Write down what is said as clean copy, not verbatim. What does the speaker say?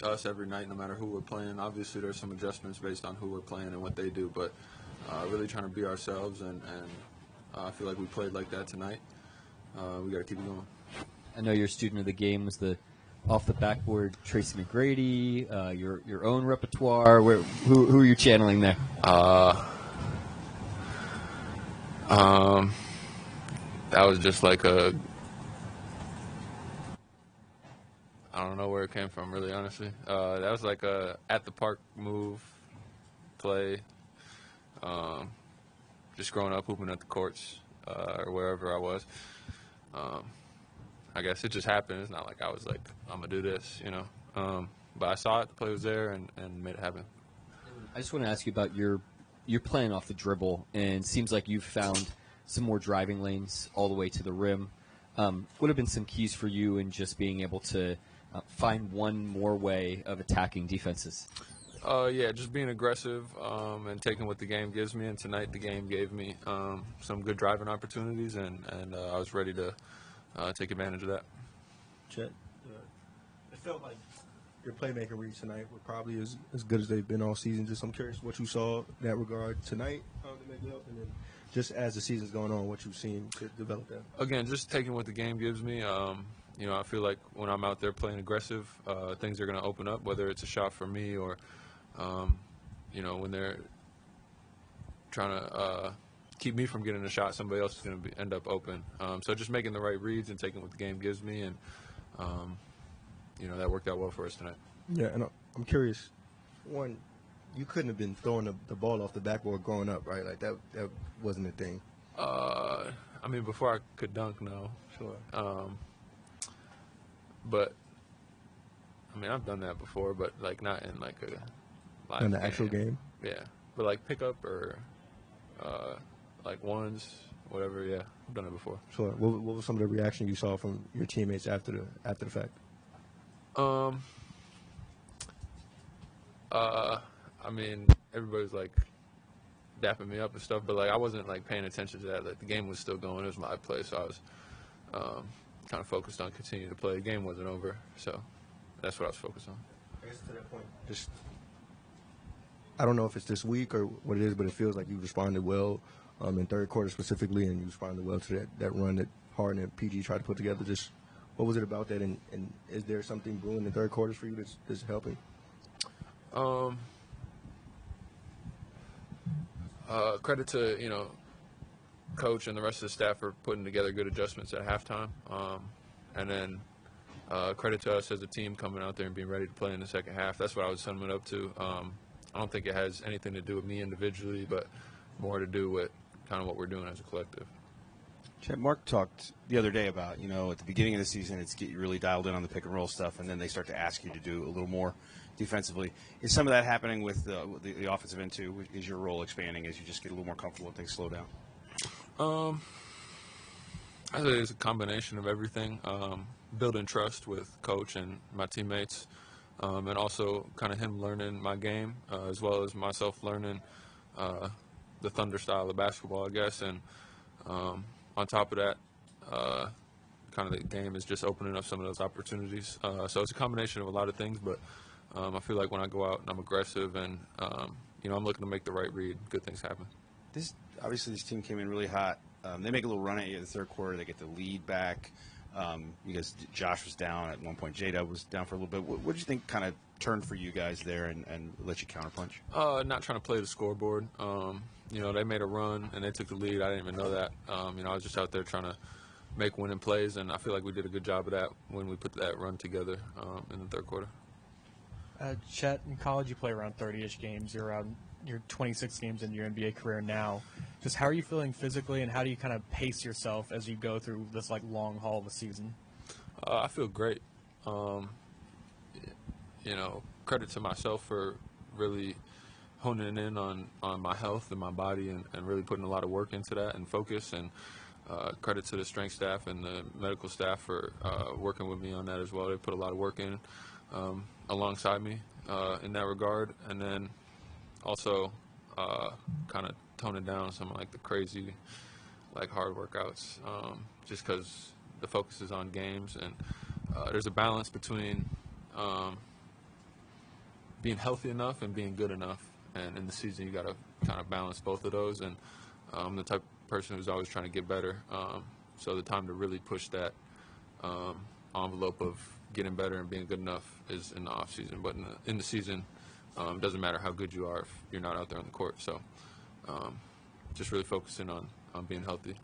us every night, no matter who we're playing. Obviously, there's some adjustments based on who we're playing and what they do, but really trying to be ourselves, and I feel like we played like that tonight. We got to keep it going. I know your student of the game was the off the backboard Tracy McGrady. Your own repertoire. Who are you channeling there? That was just like I don't know where it came from, really, honestly. That was like a at the park move, play. Just growing up hooping at the courts or wherever I was. I guess it just happened. It's not like I was like, I'm going to do this, you know. But I saw it, the play was there, and made it happen. I just want to ask you about you're playing off the dribble, and it seems like you've found some more driving lanes all the way to the rim. What have been some keys for you in just being able to find one more way of attacking defenses? Yeah, just being aggressive and taking what the game gives me. And tonight the game gave me some good driving opportunities, and I was ready to take advantage of that. Chet, it felt like your playmaking reads tonight were probably as good as they've been all season. Just I'm curious what you saw in that regard tonight to make it up, and then just as the season's going on, what you've seen to develop that. Again, just taking what the game gives me. You know, I feel like when I'm out there playing aggressive, things are going to open up, whether it's a shot for me or, you know, when they're trying to keep me from getting a shot, somebody else is going to end up open. So just making the right reads and taking what the game gives me, and, you know, that worked out well for us tonight. Yeah, and I'm curious. One, you couldn't have been throwing the ball off the backboard growing up, right? Like that wasn't a thing. I mean, before I could dunk, no. Sure. But I mean, I've done that before, but like not in like a live In the actual game. Yeah, but like pickup or like ones, whatever. Yeah, I've done it before. Sure. What was some of the reaction you saw from your teammates after the fact? I mean, everybody's like dapping me up and stuff, but like I wasn't like paying attention to that. Like the game was still going. It was my play, so I was kind of focused on continuing to play. The game wasn't over, so that's what I was focused on. I guess to that point, just I don't know if it's this week or what it is, but it feels like you responded well in third quarter specifically, and you responded well to that run that Harden and PG tried to put together. Just what was it about that, and is there something brewing in third quarters for you that's helping? Credit to, you know, coach and the rest of the staff for putting together good adjustments at halftime. And then credit to us as a team coming out there and being ready to play in the second half. That's what I was summing it up to. I don't think it has anything to do with me individually, but more to do with kind of what we're doing as a collective. Chet, Mark talked the other day about, you know, at the beginning of the season, it's get you really dialed in on the pick and roll stuff, and then they start to ask you to do a little more defensively. Is some of that happening with the offensive end too? Is your role expanding as you just get a little more comfortable and things slow down? I say it's a combination of everything. Building trust with coach and my teammates, and also kind of him learning my game, as well as myself learning the Thunder style of basketball, I guess. And on top of that, kind of the game is just opening up some of those opportunities. So it's a combination of a lot of things, but I feel like when I go out and I'm aggressive and, you know, I'm looking to make the right read, good things happen. Obviously, this team came in really hot. They make a little run at you in the third quarter. They get the lead back. Because Josh was down at one point. J-Dub was down for a little bit. What did you think kind of turned for you guys there and let you counterpunch? Not trying to play the scoreboard. You know, they made a run and they took the lead. I didn't even know that. You know, I was just out there trying to make winning plays, and I feel like we did a good job of that when we put that run together in the third quarter. Chet, in college you play around 30-ish games. You're around your 26 games in your NBA career now. Just how are you feeling physically, and how do you kind of pace yourself as you go through this like long haul of a season? I feel great. You know, credit to myself for really honing in on my health and my body and really putting a lot of work into that and focus. And credit to the strength staff and the medical staff for working with me on that as well. They put a lot of work in alongside me in that regard. And then also kind of toning down some like the crazy like hard workouts just because the focus is on games, and there's a balance between being healthy enough and being good enough. And in the season, you got to kind of balance both of those. And I'm the type of person who's always trying to get better. So the time to really push that envelope of getting better and being good enough is in the off season. But in the season, it doesn't matter how good you are if you're not out there on the court. So just really focusing on being healthy.